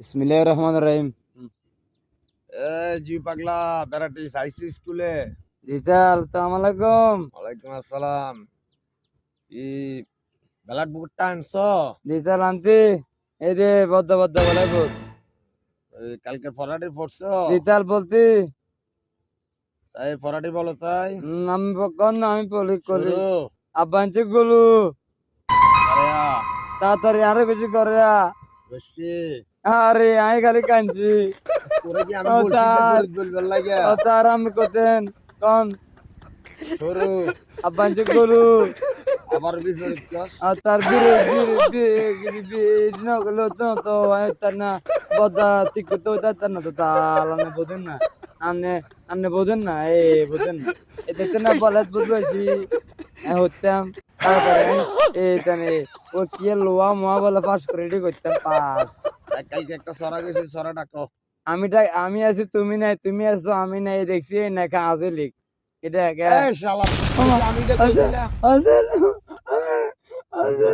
বিসমিল্লাহির রহমানির রহিম। জি পাগলা বেড়াটি সাইসি স্কুলে। জি স্যার, আসসালামু আলাইকুম। ওয়ালাইকুম আসসালাম। ই বেলাট বুকটা আনছ? জি স্যার আনছি। এই যে বদ্ধ বদ্ধ বলাই ভূত। কালকে ফরাটি পড়ছ? জি স্যার বলছি। তাই ফরাটি বলো তাই আমি কন না, আমি পলি করি। শুরু আব্বা আনছি গুলু। আরেয়া তাড়াতাড়ি আরো বেশি করে। বেশি আরে আমি খালি কানছি। তোরে কি আমি ও বলছি যে স্যার, ফরিদ বলবার লাগে? ও স্যার আমি করতেন কন। শুরু আব্বা আনছি গুলু। আবার বি ফরিদ কর। আর তার বিরে নগলো তো তার না বদা ঠিক করতে তার না তো তাল আনে বোঝেন না। আনে আনে বোঝেন না, বোঝেন না। এতে না বলাত বুঝবাসি হতাম। তারপরে তানে ও কি লোয়া মোয়া বলে পাস করে রেডি করতাম পাস। কালকে একটা সরা গেছি, সরা ডাকো। আমি আছি তুমি নাই, তুমি আছো আমি নাই, দেখছি না কাজে লিখ এটা শালা আমি আছে দেখছিলাম। আছে আছে